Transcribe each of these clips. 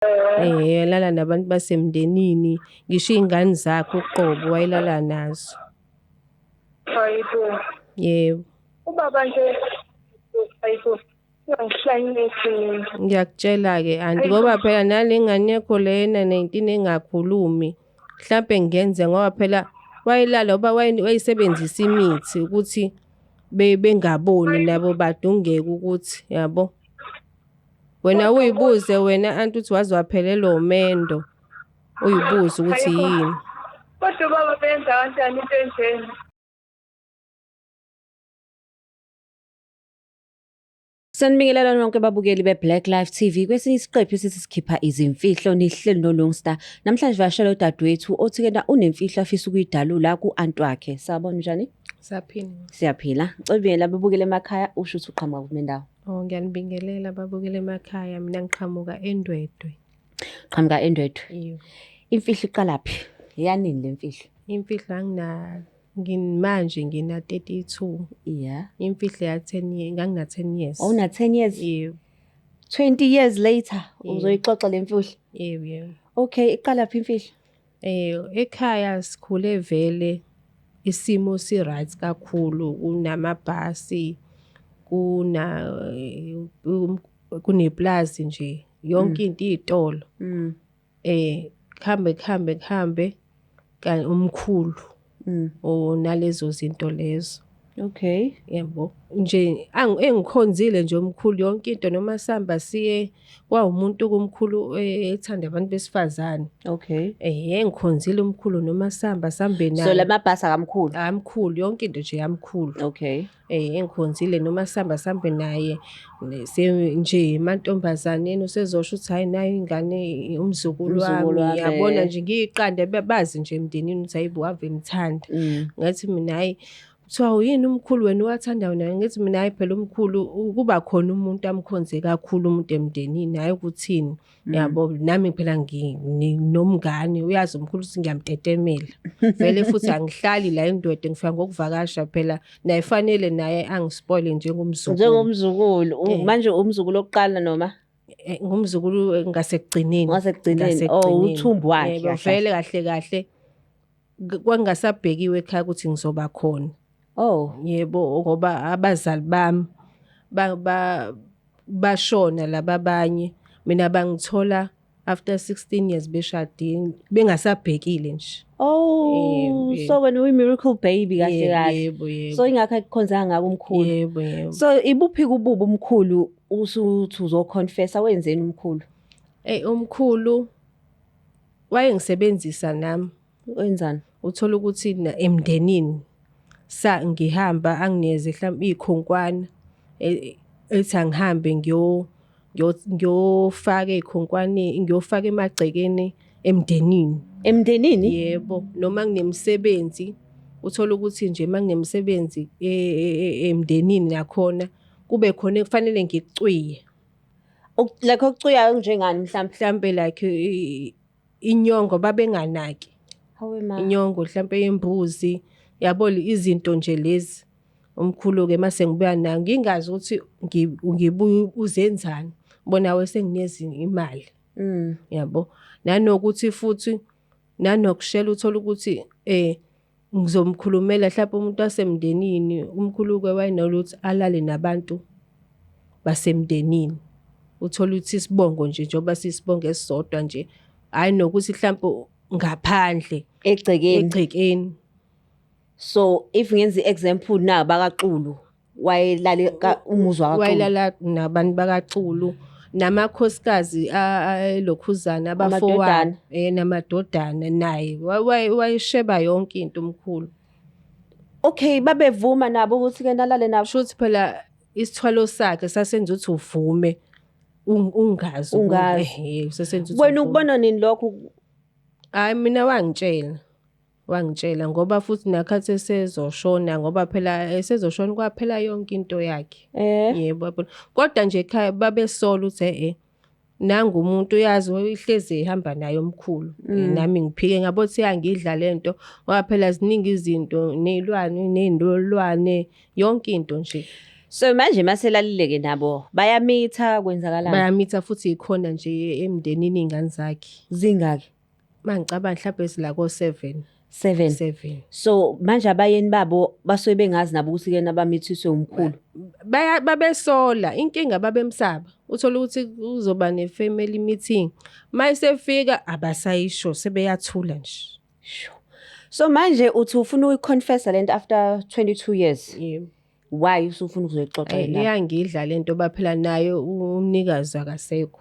Yalala nabantu basemndenini, ngisho iy'ngane zakhe uqobo wayelala nazo. Hayibo. Yebo. Ubaba nje, hayibo, ungangihlanyisi. Ngiyakutshela-ke anti ngoba phela nale ngane yakho lena 19 engakhulumi, mhlampe ngenze ngoba phela wayelala ngoba wayisebenzisa imithi ukuthi bengaboni nabo badungeka ukuthi yabo. Wena uyibuze wena anti uthi waze waphelelwa umendo, uyibuze ukuthi yini. Kodwa ubaba benza kanjani into enjena? Sanibingelela nonke ababukeli beBlack Life TV. Kwesinye isiqephu sithi sikhipha izimfihlo nihleli noLongstar. Namhlanje vashela udadewethu othi-ke unemfihlo afisa ukuyidalula ku-anti wakhe. Sabona njani? Saphila. Siyaphila. Cebingela ababukeli emakhaya usho ukuthi uqhamuka kuphi nendawo? Ngiyanibingelela ababukeli emakhaya, mina ngiqhamuka eNdwedwe. Qhamuka eNdwedwe. Yebo. Imfihlo iqalaphi? Yanini le mfihlo? Imfihlo manje ngina 32. Yeah. Imfihlo ya 10 years, ngangina 10 years. Una 10 years? Yebo. 20 years later uzoyixoxa le mfihlo? Yebo, yebo. Okay, iqalaphi imfihlo? Ekhaya sikhule vele isimo si-right kakhulu, kunamabhasi, kuneplazi nje, yonke into iy'tolo. Kuhambe kanti umkhulu nalezo zinto lezo. Okay. Yebo. Nje engikhonzile nje umkhulu yonke into noma sihamba siye kwawumuntu kumkhulu ethanda abantu besifazane. Okay. Engikhonzile umkhulu noma sihamba sihambe naye. So lamabhasi akamkhulu? Amkhulu, yonke into nje yamkhulu. Okay. Engikhonzile noma sihamba sihambe naye nje emantombazaneni usezosho ukuthi hayi nayo ingane umzukulu wami. Yabona nje ngiyiqanda bazi nje emndenini ukuthi hayibo ave emthanda. Ngathi mina hayi kuthiwa yini umkhulu wena uwathanda wena? Ngithi mina hayi phela umkhulu kuba khona umuntu amkhonze kakhulu umuntu emndenini, hayi ukuthini. Yabo nami phela nomngane uyazi umkhulu ukuthi ngiyamtetemela. Vele futhi angihlali la eNdwedwe, ngifika ngokuvakasha phela naye fanele naye angispoile njengomzukulu. Njengomzukulu, manje umzukulu oqala noma? Ngumzukulu ngasekugcineni. Ngasekugcineni, uthumbu wakhe. Yebo, vele kahle kahle kwangasabhekiwe ekhaya ukuthi ngizoba khona. Yebo, ngoba abazali bami bashona laba abanye, mina bangithola after 16 years beshadile, bengasabhekile nje. So wena uyi-miracle baby kahle kahle. Yebo, yebo. So ingakho akukhonzanga ngako umkhulu. Yebo, yebo. So ibuphi kububi umkhulu usuthi uzoconfessa wenzeni umkhulu? Umkhulu wayengisebenzisa nami. Wenzani? Uthola ukuthi emndenini ngihamba anginikeze mhlawumbe iy'khonkwana ethi angihambe ngiyofaka ey'khonkwaneni, ngiyofaka emagcekeni emndenini. Emndenini? Yebo, noma nginemsebenzi uthola ukuthi nje manginemsebenzi emndenini nakhona kube khona kufanele ngikucwiye. Like okucwiyayo njengani mhlampe like inyongo babenganaki. Hawe ma. Inyongo mhlampe yembuzi, yabo izinto nje lezi. Umkhulu-ke mase ngibuya nayo ngingazi ukuthi ngibuya uzenzani. Bona wesenginezi imali. Yabo. Nanokuthi futhi nanokushela uthola ukuthi ngizomkhulumela mhlawumbe umuntu wasemndenini, umkhulu-ke wayenoluthi alale nabantu basemndenini. Uthola ukuthi isibongo nje njengoba sisibongo esisodwa nje, hayi nokuthi mhlawumbe ngaphandle egcekeni. So if ngenza i-example na bakaXulu wayelala umuzi wakaXulu, wayelala nabantu bakaXulu namakhosikazi elokhuzana abafowabo namadodana naye wayesheba yonke into umkhulu. Okay, babevuma nabo ukuthi-ke nalale nabo? Shuthi phela isithwalo sakhe sasenza ukuthi uvume ungazi. Wena ukubona nini lokho? Hayi mina wangitshela ngoba futhi nakhathi esezoshona ngoba phela esezoshona kwaphela yonke into yakhe. Yebo, kodwa nje ekhaya babesola ukuthi nangu umuntu uyazi ihlezi ehamba naye omkhulu. Nami ngiphike ngabothi yangidla lento ngoba phela ziningi izinto nezilwane nendolwane yonke into nje. So manje maselalileke nabo bayamitha kwenzakalani? Bayamitha futhi ikhona nje emndenini iy'ngane zakhe. Zingaki? Mangicabanga mhlawumbe silako-7. 7. 7. So manje abayeni babo basuke bengazi nabo ukuthi-ke nabamithiswe umkhulu. Babesola inkinga babemsaba. Uthola ukuthi uzoba ne-family meeting. Mayisefika abasayisho sebeyathula nje. So manje uthi ufuna ukuyiconfessa lento after 22 years. Yebo. Why usufuna ukuzoyixoxa nabo? Iyangidla lento baphela nayo umnikazi akasekho.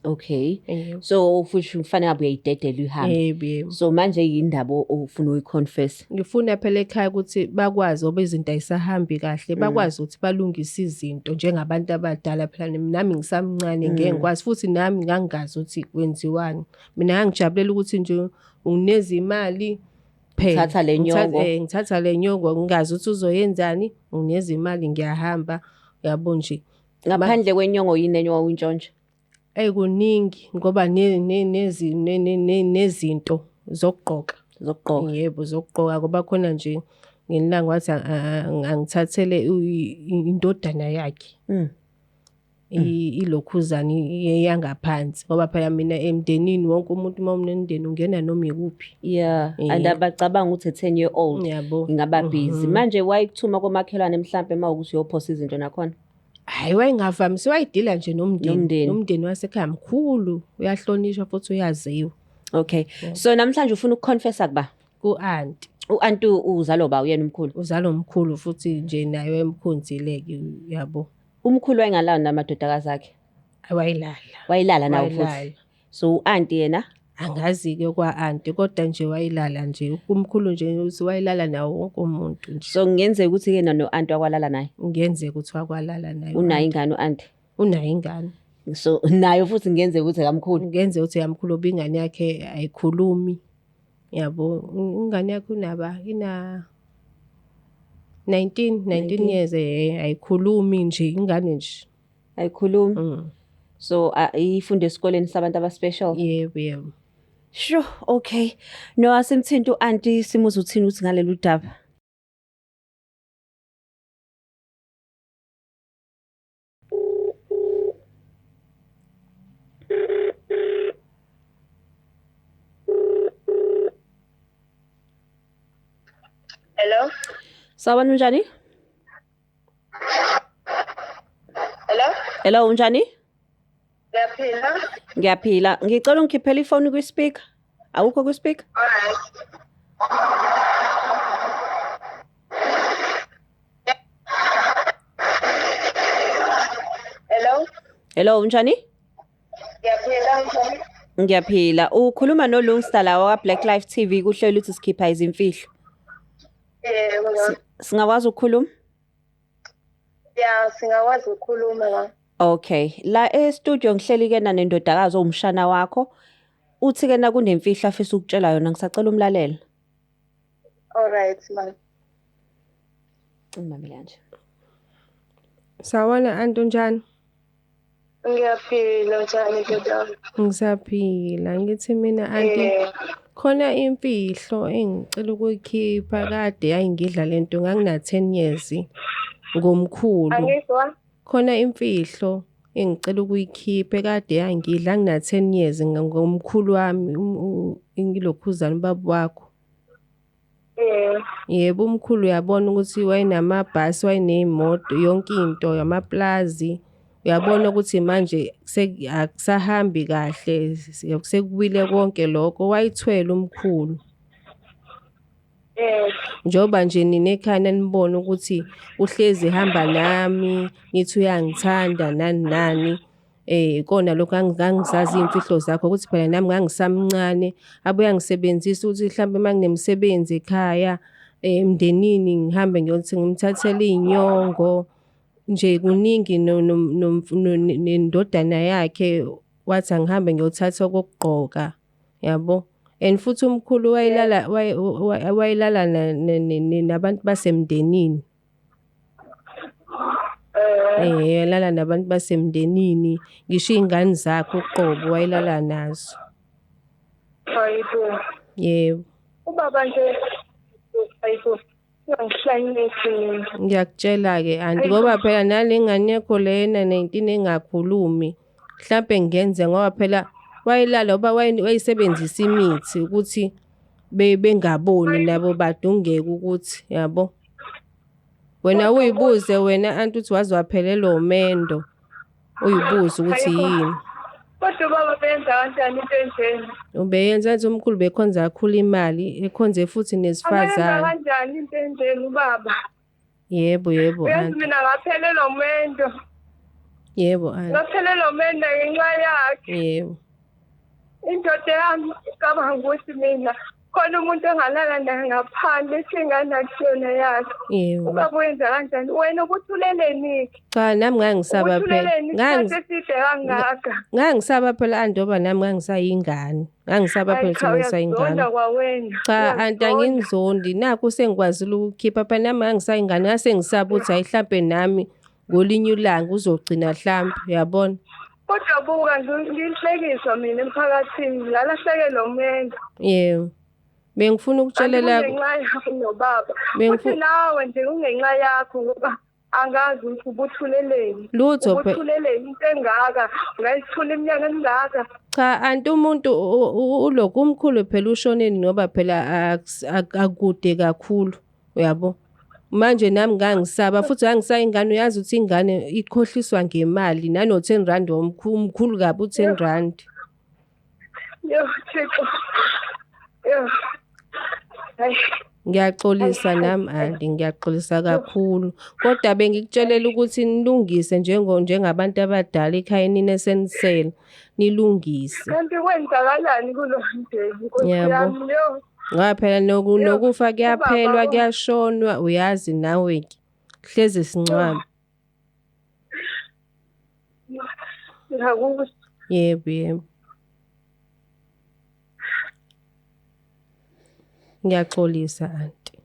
Okay. Yebo. So futhi kufanele abuye idedele uhambe. Yebo. So manje yindaba ofuna ukuyiconfess. Ngifuna phela ekhaya ukuthi bakwazi obe izinto ayisahambi kahle bakwazi ukuthi balungise izinto njengabantu abadala phela nami ngisamncane ngeke ngikwazi futhi nami ngangazi ukuthi kwenziwani. Mina ngangijabulela ukuthi nje ungineza imali phela. Thatha le nyongo. Ngithatha le nyongo ngingazi ukuthi uzoyenzani ungineza imali ngiyahamba yabo nje. Ngaphandle kwenyongo yini enye wawintshontsha? Kuningi ngoba nezinto zokugqoka. Zokugqoka. Yebo zokugqoka ngoba khona nje ngelanga wathi angithathele indodana yakhe. Ilokhuzana yangaphansi ngoba phela mina emndenini wonke umuntu uma umnendeni ungena noma ikuphi. Yeah, and abacabanga ukuthi 10 year old Yabo. ingaba busy. Manje wayikuthuma komakhelwane mhlambe mawukuthi uyophosa izinto nakhona. Hayi wayengavamisi wayidila nje Nomndeni. nomndeni wasekhaya mkhulu uyahlonishwa futhi uyaziwa. Okay. So namhlanje ufuna ukuconfessa kuba Ku-aunty u-aunty uzalo ba uyena umkhulu. uzalo omkhulu futhi nje naye emkhonzile-ke yabo. Umkhulu wayengalawo namadodakazi akhe. Wayilala nawo futhi. Wayilala. So u-aunty yena Angazi-ke kwa-aunty kodwa nje wayilala nje umkhulu nje uthi wayilala nawo wonke umuntu nje. so kungenzeka ukuthi-ke no-aunty wakwalala naye. Kungenzeka ukuthi wakwalala naye. Unayo ingane u-aunty. Unayo ingane. So nayo futhi kungenzeka ukuthi akamkhulu. Kungenzeka ukuthi yamkhulu oba ingane yakhe ayikhulumi. Yabo ingane yakhe ina 19 years ayikhulumi nje ingane nje. Ayikhulumi. So ifunda esikoleni sabantu aba-special. Yebo. Sure, okay. No asimthinta u-aunty simuze uthini ukuthi ngalelu daba. Hello? Sawubona unjani? Hello? Hello unjani? Ngiyaphila? Ngiyaphila. Ngicela ungikhiphele ifoni kwi-speaker. Awukho kwi-speaker? Alright. Hello? Hello unjani? Ngiyaphila. Ngiyaphila. Ukhuluma noLungstar la wa-Black Life TV kuhlelo ukuthi sikhipha izimfihlo. Singakwazi ukukhuluma? Ya, singakwazi ukukhuluma la. Okay. La e-studio ngihleli-ke nanendodakazi owumshana wakho. Uthi-ke na kunemfihlo afisa ukutshela yona ngisacela umlalela. Alright, man. Ngimamele kanje. Sawona aunty unjani? Ngiyaphila njani ntoda? Ngisaphila ngithi mina aunty khona imfihlo engicela ukuyikhipha kade ayingidla lento ngangina 10 years ngomkhulu. Angizwa? Khona imfihlo engicela ukuyikhipha kade yangidla ngina 10 years ngomkhulu wami ingilokhuzana ubaba wakho. Yebo umkhulu uyabona ukuthi wayenamabhasi wayenezimoto yonke into yamaplazi. Uyabona ukuthi manje akusahambi kahle sekuwile konke lokho wayithwele umkhulu. Njoba nje nina ekhaya nanibona ukuthi uhlezi ehamba nami ngithi uyangithanda nani kona lokho angizazi imfihlo zakho ukuthi phela nami ngangisamncane abuya ngisebenzisa ukuthi mhlambe manginemsebenzi ekhaya emndenini ngihambe ngiyothi ngimthathele inyongo nje kuningi nendodana yakhe wathi angihambe ngiyothatha okugqoka yabo. And futhi umkhulu wayilala nabantu basemndenini. Yalala nabantu basemndenini ngisho izingane zakhe uqobo wayilala nazo. Hayibo. Yebo. Ubaba nje hayibo. Ungihlanyisi mina. Ngiyakutshela-ke anti ngoba phela nale ngane yakho lena 19 engakhulumi mhlampe ngenze ngoba phela wayelala uba wayisebenzisa imithi ukuthi bengaboni nabo badungeka ukuthi yabo. Wena uyibuze wena anti uthi waze waphelelwa umendo uyibuze ukuthi yini. Kodwa ubaba benza kanjani into enjena? Ubeyenza nje umkhulu bekhonza kakhulu imali ekhonze futhi Abenza nesifazane. kanjani into enjena ubaba? Yebo Uyazi anti. mina ngaphelelwa umendo. Yebo anti. Ngaphelelwa umendo ngenxa yakhe. Yebo. Indoda yami icabanga ukuthi mina khona umuntu engalala naye ngaphandle esinganakusiyona yakhe. Yebo. Ubaba wenza kanjani? Wena ubutuleleni? Cha nami ngangisaba phela. Ubutuleleni isikhathi eside kangaka. Ngangisaba phela andoba nami ngangisayingane. Ngangisaba phela ukuthi ngisayingane. Uyazonda kwawena. Cha anti angingizondi nakho sengikwazile ukukhipha phela nami ngangisayingane ngase ngisaba ukuthi hayi mhlambe nami ngolinye ilanga uzogcina mhlambe uyabona. Kodwa buka ngihlekiswa mina emphakathini ngalahlekelwa umendo. Yebo. Bengifuna ukutshelela Ngenxa yakho nobaba. Futhi nawe nje ungenxa yakho ngoba angazi ukuthi ubuthuleleni. Lutho phela. Ubuthuleleni into engaka ungayithula iminyaka emingaka. Cha anti umuntu ulokhu umkhulu phela ushoneni ngoba phela akude kakhulu uyabo. Manje nami ngangisaba futhi ngangisayingane uyazi ukuthi ingane ikhohliswa ngemali nano 10 rand omkhulu kabi u10 rand. Yo Thixo. Yo. Hayi. Ngiyaxolisa nami anti ngiyaxolisa kakhulu kodwa bengikutshelela ukuthi nilungise njengabantu abadala ekhayeni nesenisela nilungise. Kanti kwenzakalani kulo mndeni Nkosi yami yo. Ngoba phela nokufa kuyaphelwa kuyashonwa uyazi nawe ke hleze sincwaba. Ngiyakuzwa. Yebo. Ngiyaxolisa anti.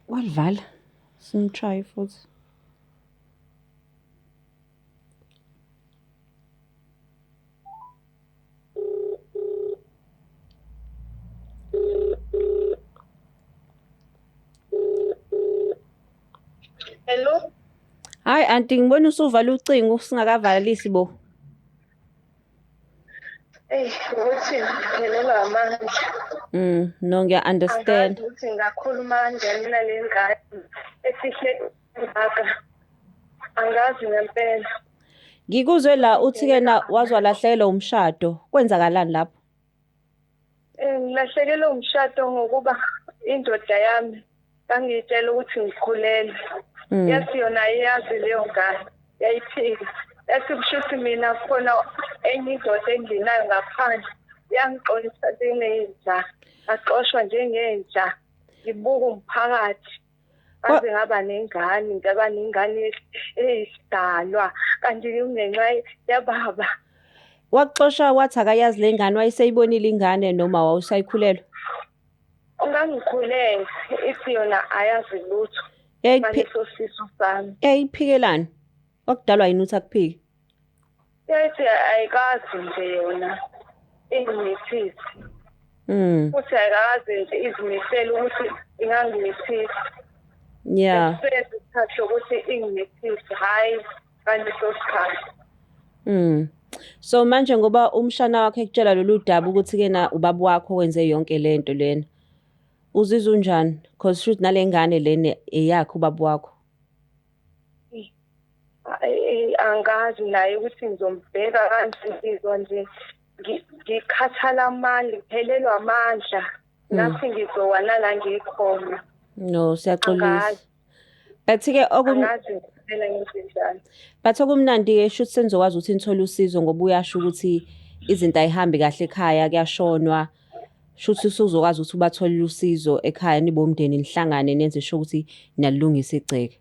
Walivala. Simtry futhi. Hello. Hayi anti ngibona usuvala ucingo singakavalisi bo. Ukuthi ngiphelelwa amandla. No ngiya understand. Ukuthi ngakhuluma kanjani nale ngane esihle ngaka. Angazi ngempela. Ngikuzwe la uthi ke na wazwalahlekelwa umshado. Kwenzakalani lapho? Ngilahlekelwe umshado ngokuba indoda yami bangitshela ukuthi ngikhulelwe. Yathi yona iyazi leyo ngane. Yayiphika. Yathi kushuthi mina khona enye indoda enginayo ngaphandle. Yangixolisa njengenja. Axoshwa njengenja. Ngibuka umphakathi. Kaze ngaba nengane, ngaba nengane eyisidalwa. Kanti kungenxa yababa. Waxoshwa wathi akayazi lengane wayeseyibonile ingane noma wawusayikhulelwa? Ungangikhulele ithi yona ayazi lutho. Ngaleso siso sami. Iphikelani? Okudalwa yini uthi akuphike? Yathi ayikazi nje yona. Ingimithisi. Futhi ayikazi nje izimisela ukuthi ingangimithisi. Yeah. Sesithatha ukuthi ingimithisi hayi ngaleso sikhathi. So manje ngoba umshana wakhe ekutshela lolu daba ukuthi ke na ubaba wakho wenze yonke lento lena. Uzizwa unjani? Because shoot nalengane lena eyakho ubaba wakho. Angazi naye ukuthi ngizombheka kanjani nje ngikhathala amandla ngiphelelwa amandla nathi ngizowana la ngikhona. No siyaxolisa. Bathi ke Bathi okumnandi ke shoot senizokwazi ukuthi nithole usizo ngoba uyasho ukuthi izinto ayihambi kahle ekhaya kuyashonwa. Shoot usuzokwazi ukuthi ubatholele usizo ekhaya nibo umndeni nihlangane nenze sho ukuthi niyalungisa igceke.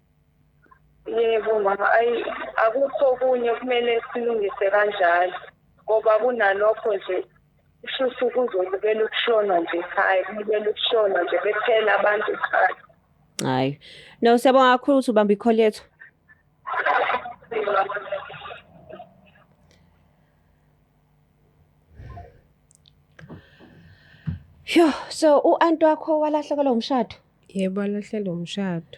Yebo mama akukho kunye kumele silungise kanjalo ngoba kunalokho nje shuthi kuzolibela ukushona nje ekhaya kulibela ukushona nje bethela abantu ekhaya. Hayi. No siyabonga kakhulu ukuthi ubamba i-call yethu. Yo, so u-anti wakho walahlekelwa umshado. Yebo, alahlelwe umshado.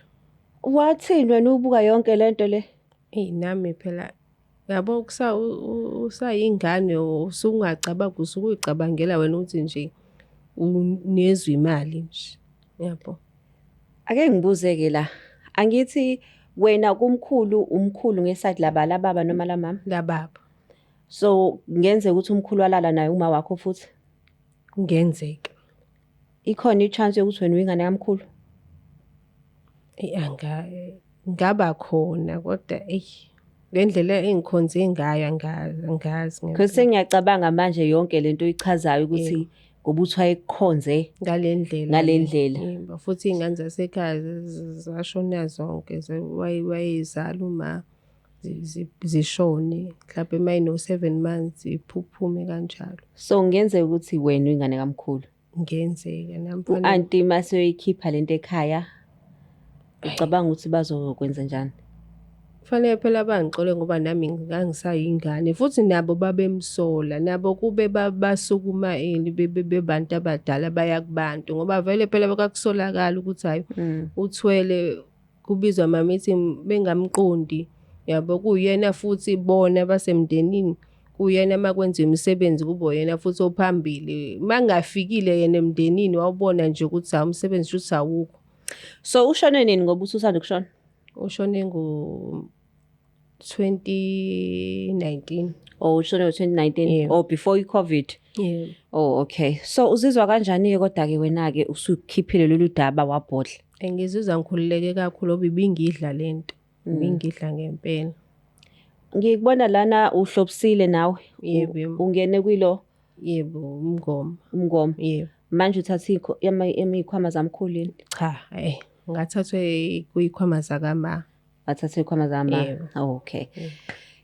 Wathini wena ubuka yonke lento le? Nami phela yabo usayingane usungacabanga usukuyicabangela wena ukuthi nje unezwe imali nje. Yabo. Ake ngibuze-ke la. Angithi wena umkhulu ngeside lababa noma la mama? Lababa. So ngenzeka ukuthi umkhulu walala naye uma wakho futhi? Kungenzeka. Ikhona i-chance yokuthi wena uyingane kamkhulu? Ngaba khona kodwa ngendlela engikhonze ngayo angazi. Because sengiyacabanga manje yonke lento oyichazayo ukuthi ngoba uthi wayekhonze ngale ndlela. Yebo, futhi iy'ngane zasekhaya zashona zonke wayezala uma zishone mhlawumbe uma ino-7 months iphuphume kanjalo. So kungenzeka ukuthi wena uyingane kamkhulu? Kungenzeka nami u-anti mase uyoyikhipha lento ekhaya ucabanga ukuthi bazokwenza njani? Kufanele phela bangixole ngoba nami ngangisayingane futhi nabo babemsola nabo kube basukuma bebantu abadala baya kubantu ngoba vele phela bakakusolakala ukuthi hayi uthwele kubizwa ama-meeting bengamqondi. Yabo kuyena futhi bona basemndenini kuyena makwenziwa imisebenzi kube uyena futhi ophambili. Mangafikile yena emndenini wawubona nje ukuthi umsebenzi uthi awukho. So ushone nini ngoba usanda kushona? Ushone ngo-2019. Oh, ushone ngo-2019. Oh, before i-COVID. Yeah. Oh, okay. So uzizwa kanjani-ke kodwa-ke wena-ke usukhiphile lolu daba wabhodla? Ngizizwa ngikhululeke kakhulu ngoba ibingidla lento. Ibingidla ngempela. Ngikubona lana uhlobisile nawe. Yebo. Ungene kwilo? Yebo, umngoma. Yebo. Manje uthatha iy'khwama zamkhulu yini? Cha, ngathathwe kuy'khwama zakama. Wathatha iy'khwama zama? Yebo. Oh, okay.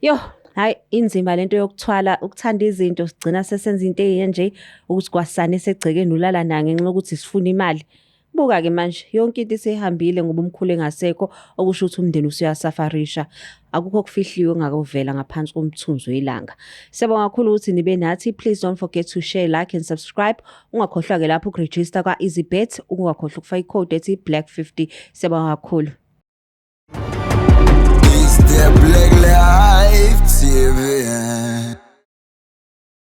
Yo, hayi inzima lento yokuthwala ukuthanda izinto sigcina sesenza into nje ukuthi kwasane segcekeni ulala na ngenxa yokuthi sifuna imali. Buka-ke manje yonke into isihambile ngoba umkhulu engasekho okusho ukuthi umndeni usuyasafarisha. Akukho kufihliwe ongakuvela ngaphansi komthunzi welanga. Siyabonga kakhulu ukuthi nibe nathi. Please don't forget to share, like and subscribe. Ungakhohlwa-ke lapho ukuregister kwa-EasyBet. Ungakhohlwa ukufaka i-code ethi Black50. Siyabonga kakhulu. It's the Black Life TV.